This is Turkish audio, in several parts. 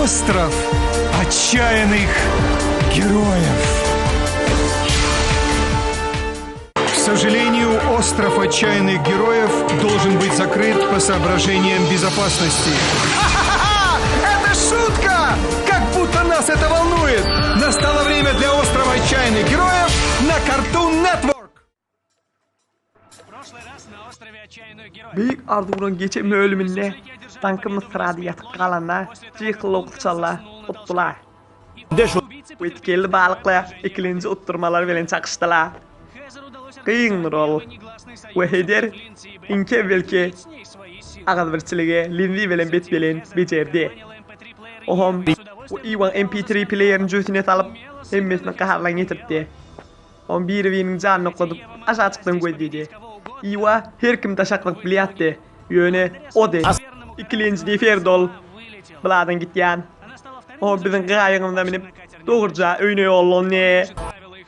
Остров отчаянных героев. К сожалению, остров отчаянных героев должен быть закрыт по соображениям безопасности. Это шутка! Как будто нас это волнует! Настало время для острова отчаянных героев на Cartoon Network! Büyük Ardu'nun geçen bölümünde tankımız sırada yatıp kalanlar cıhlı okutçalar uttular. Ötkeli balıklar ikilinci utturmalar bilen çakıştılar. Kıyındır ol. Ve heder inke belki ağız birçiliğe linvi bilen bet bilen becerdi. Ohom bu iwan MP3 player'ın cüsüne salıp emmesini kaharlan getirdi. On bir evinin canını kodup aşağı çıktığını gözledi. İwa her kim taşaklık bilattı. Yöne o de. İkilinci nefer dol. Buladan gityan. O bizim gayığımda binip doğruca öyne yollun ne?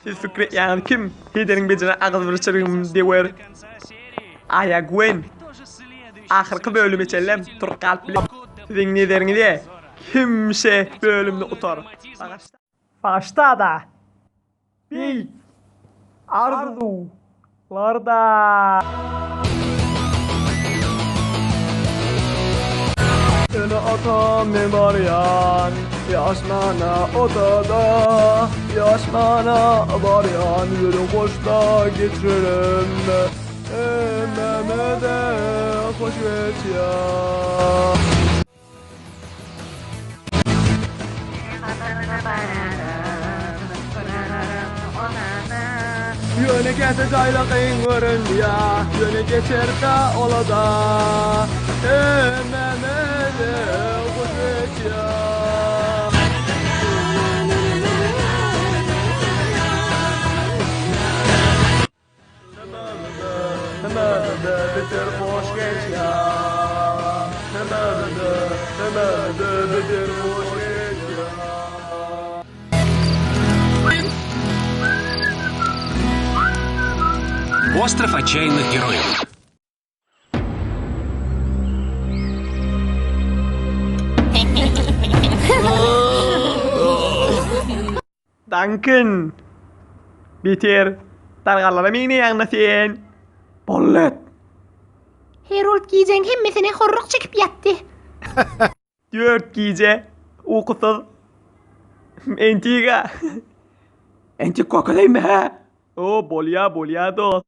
Siz fikret yani kim? Hederin beceren ağız vırçırığım dever. Aya Gwen. Ahırkı bölüm içellem. Tur kalp bile. Sizin ne derini de? Kimse bölümde otur. Başta da. Bir. Arzularda. Öyle atam memaryan, yaşmana otada, yaşmana varyan, yürü boşta geçirim. Mehmet'e hoş geç ya. Yöne gelse caylaqın görün ya, yöne geçer de ola da. Mehmet'e hoş geç ya. Mehmet'e bitir hoş geç ya. Mehmet'e bitir hoş geç ya. Остров отчаянных героев. Duncan. Bitir. Targalara mini yanlasın. Bollet. Harold giyeceğin hemmesine horrok çekip yattı. 4 gece. Uykusuz. Entiga. Enti kokalayım mı ha? O bolya do.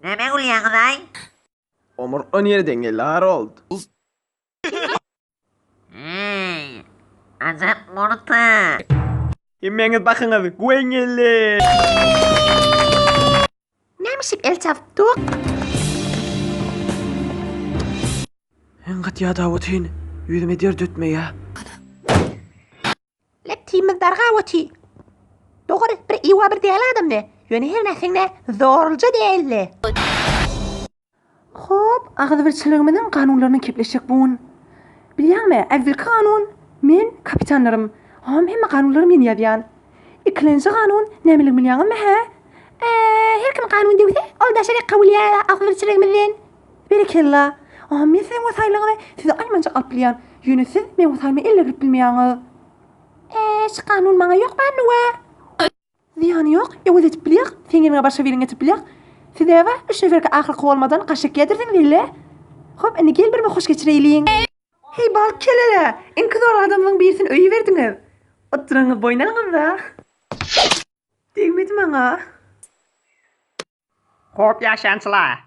Ne me uyanay? Omur on yerden geldi Harold. Azap morta. Yemeğiniz bakınız. Gwen geldi. Nemşip el çaftuk. Engat ya Davutin. Yüzüme dert ötme ya. Leptimiz dargavati. Doğru bir iwa bir değerli adam ne? Yöne her nesine zorluca değerli. Hop, ağzı bir çılığımın kanunlarını kepleşecek bun. Biliyor musun? Evvel kanun. Men kapitanlarım. Hem kanunlarım yeni yazyan. İkinci kanun nemilik milyanım mı ha? Her kim kanun diyorsa ol da şerek kabul ya ağzı bir çılığımın. Berekella. Men sen vasaylığını size aymanca kalp biliyan. Yöne siz men vasaylığımı illa grip bilmeyanı. Şu kanun bana yok ben nuva. Ziyanı yok. Yavuz etip biliyik. Sen yerine başka birini etip biliyik. Size eve 3 neferki ahırkı olmadan kaşık yedirsin villa. Hop eni gel bir mi hoş geçireyliyin. Hey bal kelele. En kızor adamın birisini öyi verdiniz. Oturunuz boynanız da. Değmedi bana. Hop yaşansılar.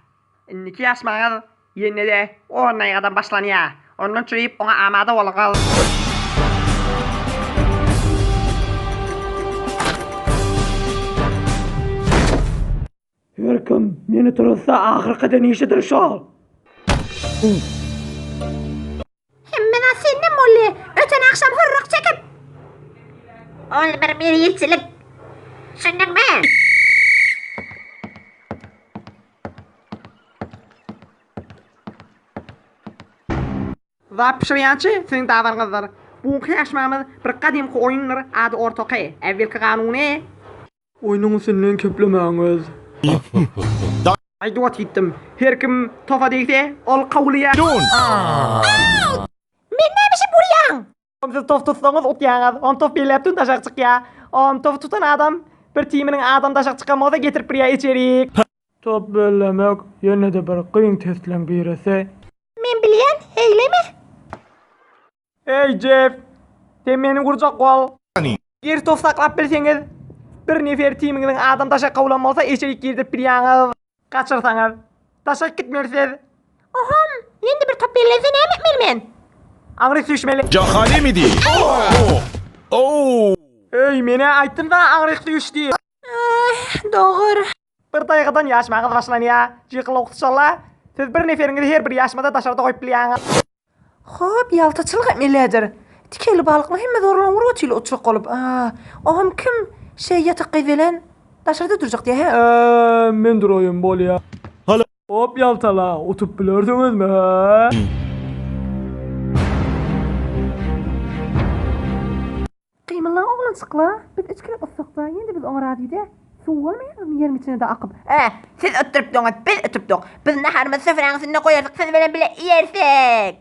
İnniki yaşmanız. Yine de o naygadan başlanıyor. Ondan çürüyüp ona amada olağız. Her kim meni tursa ahirqada neşidir şol. Hemmeden senle molli. Öten akşam horrok çekip. Ol bir yetsilip. Sündün mü? Zap pişiriyançı senin davarınızdır. Bu yaşmamız bir kadimki oyunlar adı ortakı. Evvelki kanunu. Oyunun seninle köplemeğiniz. Haydi ot gittim. Her kim tofa deyse ol kavliya. Men nämişi buryan? Siz tof tutsanız ot yağız. On tof belleptin taşak çık ya. On tof tutan adam bir timinin adam taşak çıkamazsa getirip buraya içerik. Top bellemek yine de bir kıyın testlen birisi. Men bilýän, heýlemi? Hey Jeff, sen meni kurcak kol. Bir tof saklap bilseniz, bir nefer timinin adam taşak kavlanmasa içerik girdirip biriyağız. Kaçırsanız, taşak gitmersiz. Oham, endi bir top belläse näme etmelimen? Ağrı süşmeli. Cahane mi değil? Oo. Hey mene ayttın da ağrı süştü. Doğru. Bir daýygadan ýaşmagy başlan ya. Jykyl okutşala. Siz bir neferiňizi her bir ýaşmada daşarda goýup bilýäňiz. Hop, ýaltaçylyk etmelidir. Tikeli balykla hemme zorlan urup çyle uçurup kalıp. Oham kim şey yatak bilen daşarda durjak diýe he? Men duraýym bolýa. Hala. Hop ýaltala, otup bilerdiňizmi? Kıymalan oğlan sıkla. Biz içkilip ıssakta. Yendi biz ona radiyde. Su olmayalım yerim içine de akıp. Siz öttürüp doğat, biz ötüp doğ. Biz naharımız sıfırağısını koyarsak siz bile bile yersek.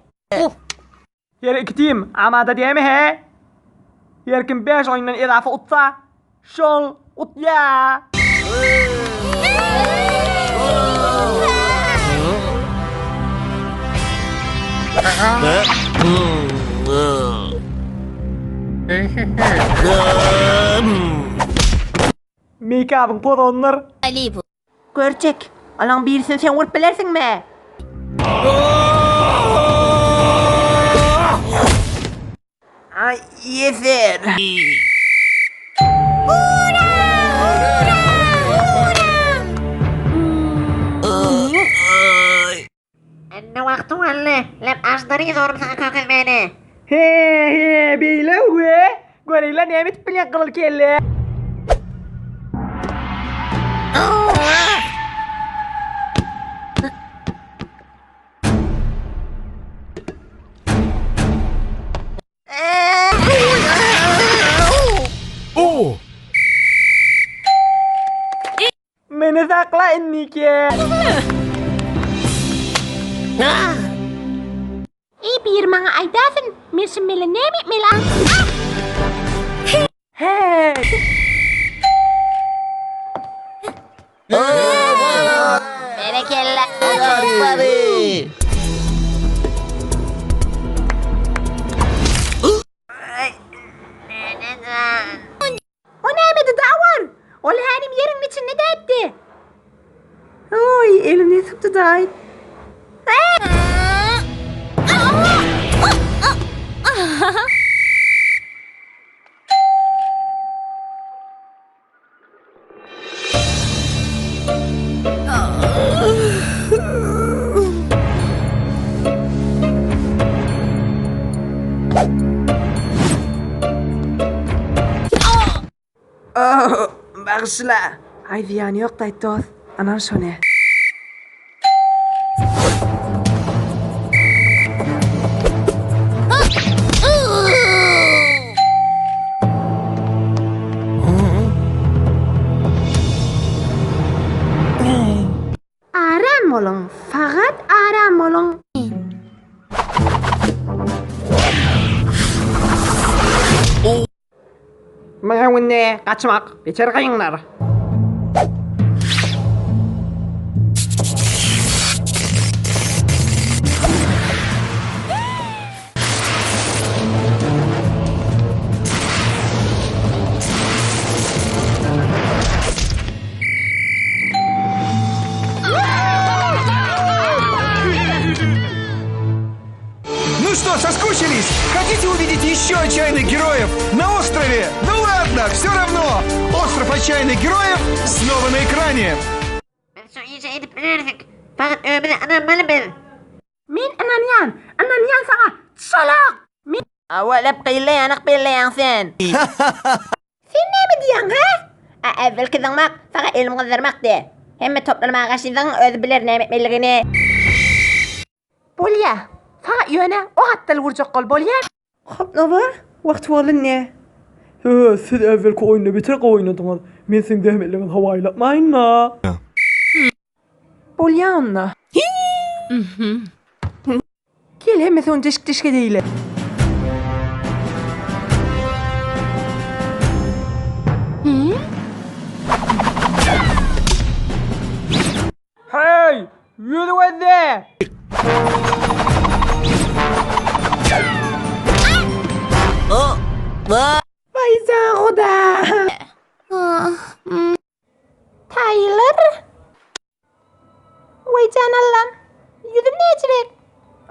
Her iki tim amada diými he? Her kim 5 oýundan edafa utsa, şol utya. Make-up'ın podonlar. Görçek. Alan birisini sen vurup bilersin mi? Ay yeter. أنا وقت ولا لم أصدري زور مساكاك الماني He beýle we. Görýle näme tip bilen gyryl kelle. Oo. Meni sakla innike. Bir maňa aýdasyn, men şin mele näme etmeli? He. Berekella. O nämedi dawan? Ol hänim ýeriň içinde däpdi. Oy, elimde tutdu daýt. Bağışla. Ay ziyanı yok dayt dost. Anan şone. Aram bolun, faqat aram bolun. Maňa kaçmak. Beçer gaýyňlar. Ну что, соскучились? Хотите увидеть еще отчаянных героев на острове? Ну ладно, все равно. Остров отчаянных героев снова на экране. Ben şu iyice edip bilerdik. Fakat ömrü anam bil. Men ananyan sana salak. Awalap qiylayanak bilayan sen. Sen näme diýäň ha? Evvel kızanmak, fakat elim kızdırmak de. Hem toplama kaşıdan öz bilir ne etmeligini. Bolya, Fa yöne o hattal vuracak kol bolýar. Hop ne var? Vakt var ne? Siz evvelki oyunu bitirek oynadınız. Men sen dehmetleriniz havaylatmayın la. Bolýar onda. Gel hem son deşik edeýile. Hey! Yürü hadi! Vay zahoda! Tyler. Vay canallam. Yüzüm necirek?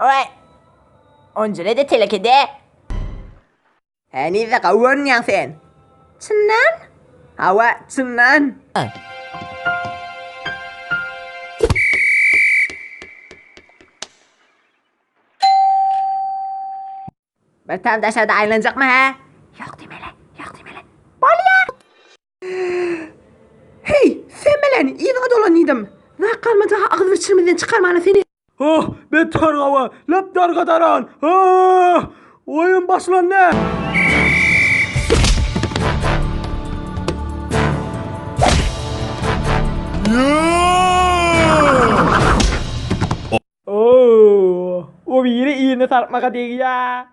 Oy. Oncele de telekede. Hani de kavun yang sen. Çınnan? Hava çınan. Vatandaşlar da ayrılacak mı ha? Yok demeli. Yok demeli. Hey, sen melen iyine dolanıydım. Ne kalmadı ha ağzı çırmızdan çıkarmana seni. Oh, beter hava. Lap dargadaran. Ah! Oyun başlandı. Oo, o biri iğne tartmaka değil ya.